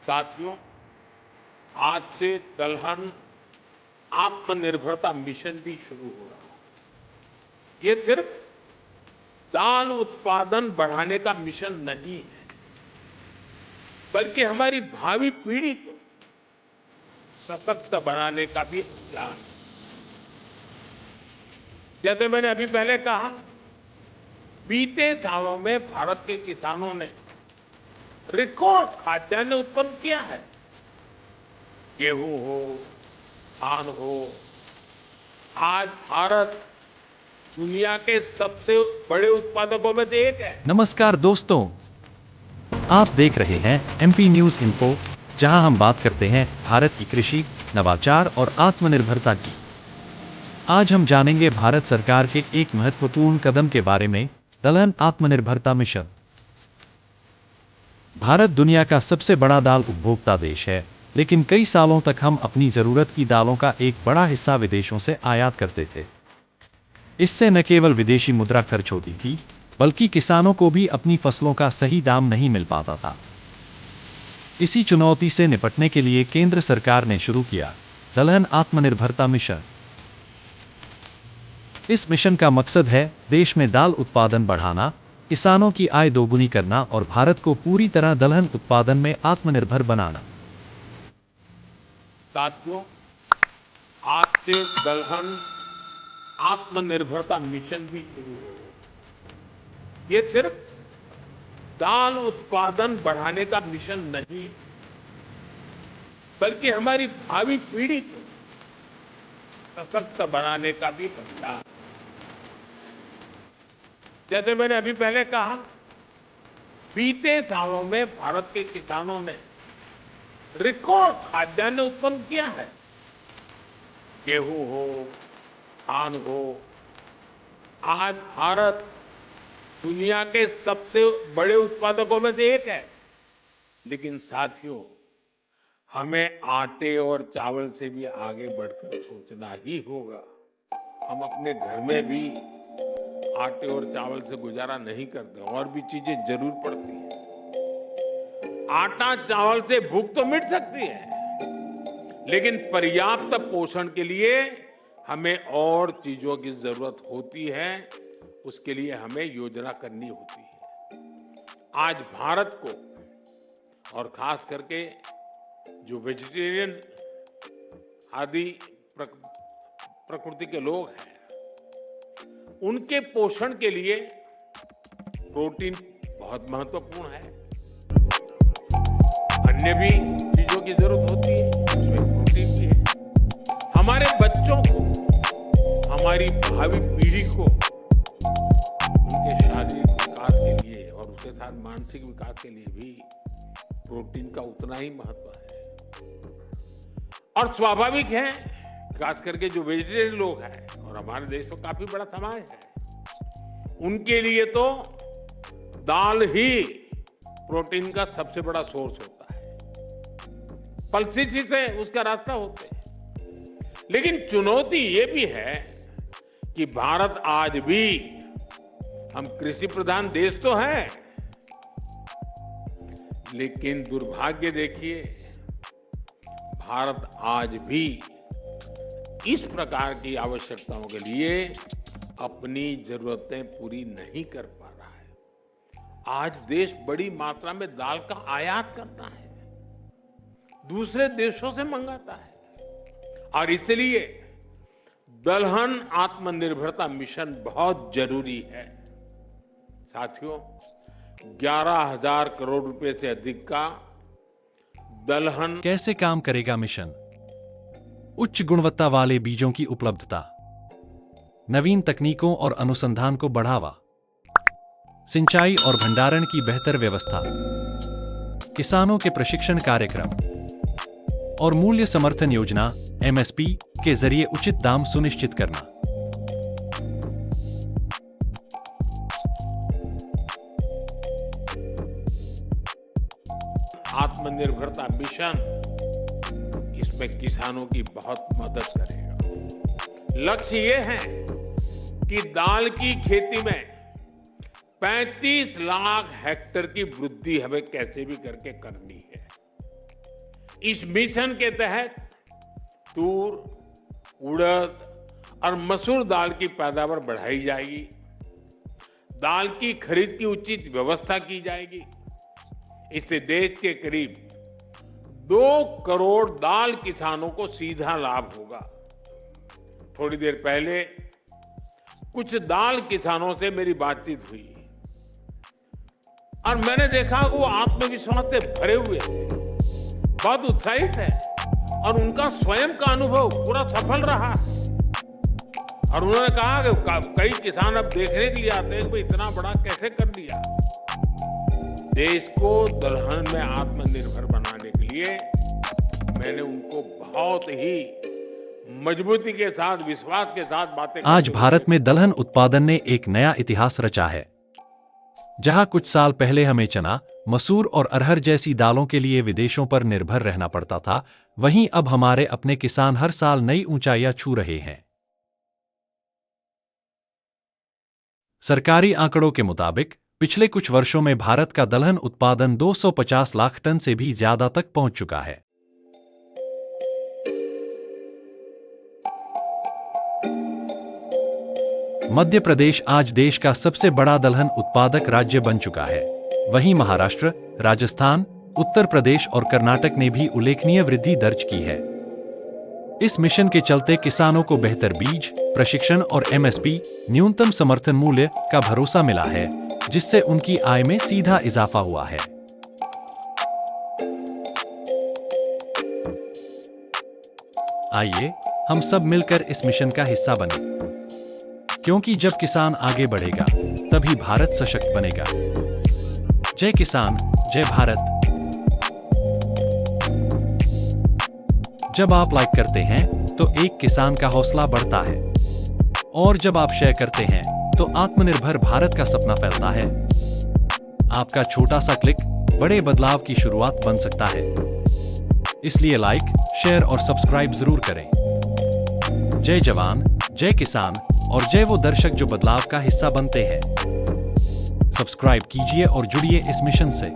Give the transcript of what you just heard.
साथियों, आज से दलहन आत्मनिर्भरता मिशन भी शुरू हो रहा है। ये सिर्फ दाल उत्पादन बढ़ाने का मिशन नहीं है, बल्कि हमारी भावी पीढ़ी को सशक्त बनाने का भी अभियान है। जैसे मैंने अभी पहले कहा, बीते सालों में भारत के किसानों ने रिकॉर्ड खाद्यान्न उत्पन्न किया है। गेहूं हो, धान हो, आज भारत दुनिया के सबसे बड़े उत्पादकों में से एक है। नमस्कार दोस्तों, आप देख रहे हैं एमपी न्यूज इन्फो, जहां हम बात करते हैं भारत की कृषि, नवाचार और आत्मनिर्भरता की। आज हम जानेंगे भारत सरकार के एक महत्वपूर्ण कदम के बारे में, दलहन आत्मनिर्भरता मिशन। भारत दुनिया का सबसे बड़ा दाल उपभोक्ता देश है, लेकिन कई सालों तक हम अपनी जरूरत की दालों का एक बड़ा हिस्सा विदेशों से आयात करते थे। इससे न केवल विदेशी मुद्रा खर्च होती थी, बल्कि किसानों को भी अपनी फसलों का सही दाम नहीं मिल पाता था। इसी चुनौती से निपटने के लिए केंद्र सरकार ने शुरू किया दलहन आत्मनिर्भरता मिशन। इस मिशन का मकसद है देश में दाल उत्पादन बढ़ाना, किसानों की आय दोगुनी करना और भारत को पूरी तरह दलहन उत्पादन में आत्मनिर्भर बनाना। साथियों, आज से दलहन आत्मनिर्भरता मिशन भी शुरू हो रहा है। ये सिर्फ दाल उत्पादन बढ़ाने का मिशन नहीं, बल्कि हमारी भावी पीढ़ी को सशक्त बनाने का भी अभियान है। जैसे मैंने अभी पहले कहा, बीते सालों में भारत के किसानों ने रिकॉर्ड खाद्यान्न उत्पन्न किया है। गेहूं हो, धान हो, आज भारत दुनिया के सबसे बड़े उत्पादकों में से एक है। लेकिन साथियों, हमें आटे और चावल से भी आगे बढ़कर सोचना ही होगा। हम अपने घर में भी आटे और चावल से गुजारा नहीं करते, और भी चीजें जरूर पड़ती हैं। आटा चावल से भूख तो मिट सकती है, लेकिन पर्याप्त पोषण के लिए हमें और चीजों की जरूरत होती है। उसके लिए हमें योजना करनी होती है। आज भारत को, और खास करके जो वेजिटेरियन आदि प्रकृति के लोग हैं, उनके पोषण के लिए प्रोटीन बहुत महत्वपूर्ण है। अन्य भी चीजों की जरूरत होती है, उसमें प्रोटीन भी है। हमारे बच्चों को, हमारी भावी पीढ़ी को उनके शारीरिक विकास के लिए और उसके साथ मानसिक विकास के लिए भी प्रोटीन का उतना ही महत्व है। और स्वाभाविक है, खास करके जो वेजिटेरियन लोग हैं, और हमारे देश में काफी बड़ा समाज है, उनके लिए तो दाल ही प्रोटीन का सबसे बड़ा सोर्स होता है। पल्सेस से उसका रास्ता होते हैं। लेकिन चुनौती ये भी है कि भारत आज भी, हम कृषि प्रधान देश तो है, लेकिन दुर्भाग्य देखिए, भारत आज भी इस प्रकार की आवश्यकताओं के लिए अपनी जरूरतें पूरी नहीं कर पा रहा है। आज देश बड़ी मात्रा में दाल का आयात करता है, दूसरे देशों से मंगाता है, और इसलिए दलहन आत्मनिर्भरता मिशन बहुत जरूरी है। साथियों, 11,000 करोड़ रुपए से अधिक का दलहन कैसे काम करेगा मिशन? उच्च गुणवत्ता वाले बीजों की उपलब्धता, नवीन तकनीकों और अनुसंधान को बढ़ावा, सिंचाई और भंडारण की बेहतर व्यवस्था, किसानों के प्रशिक्षण कार्यक्रम और मूल्य समर्थन योजना एमएसपी के जरिए उचित दाम सुनिश्चित करना। आत्मनिर्भरता मिशन इसमें किसानों की बहुत मदद करेगा। लक्ष्य ये है कि दाल की खेती में 35 लाख हेक्टेयर की वृद्धि हमें कैसे भी करके करनी है। इस मिशन के तहत तूर, उड़द और मसूर दाल की पैदावार बढ़ाई जाएगी। दाल की खरीद की उचित व्यवस्था की जाएगी। इससे देश के करीब 2 करोड़ दाल किसानों को सीधा लाभ होगा। थोड़ी देर पहले कुछ दाल किसानों से मेरी बातचीत हुई और मैंने देखा वो आत्मविश्वास से भरे हुए थे, बहुत उत्साहित है और उनका स्वयं का अनुभव पूरा सफल रहा। और उन्होंने कहा कि कई किसान अब देखने के लिए आते हैं कि भाई इतना बड़ा कैसे कर दिया। देश को दलहन में आत्मनिर्भर बनाने के लिए मैंने उनको बहुत ही मजबूती के साथ, विश्वास के साथ बातें। आज भारत में दलहन उत्पादन ने एक नया इतिहास रचा है। जहां कुछ साल पहले हमें चना, मसूर और अरहर जैसी दालों के लिए विदेशों पर निर्भर रहना पड़ता था, वहीं अब हमारे अपने किसान हर साल नई ऊंचाइयां छू रहे हैं। सरकारी आंकड़ों के मुताबिक पिछले कुछ वर्षों में भारत का दलहन उत्पादन 250 लाख टन से भी ज्यादा तक पहुंच चुका है। मध्य प्रदेश आज देश का सबसे बड़ा दलहन उत्पादक राज्य बन चुका है। वहीं महाराष्ट्र, राजस्थान, उत्तर प्रदेश और कर्नाटक ने भी उल्लेखनीय वृद्धि दर्ज की है। इस मिशन के चलते किसानों को बेहतर बीज, प्रशिक्षण और एमएसपी न्यूनतम समर्थन मूल्य का भरोसा मिला है, जिससे उनकी आय में सीधा इजाफा हुआ है। आइए हम सब मिलकर इस मिशन का हिस्सा बने, क्योंकि जब किसान आगे बढ़ेगा तभी भारत सशक्त बनेगा। जय किसान, जय भारत। जब आप लाइक करते हैं तो एक किसान का हौसला बढ़ता है, और जब आप शेयर करते हैं तो आत्मनिर्भर भारत का सपना फैलता है। आपका छोटा सा क्लिक बड़े बदलाव की शुरुआत बन सकता है। इसलिए लाइक, शेयर और सब्सक्राइब जरूर करें। जय जवान, जय किसान और जय वो दर्शक जो बदलाव का हिस्सा बनते हैं। सब्सक्राइब कीजिए और जुड़िए इस मिशन से।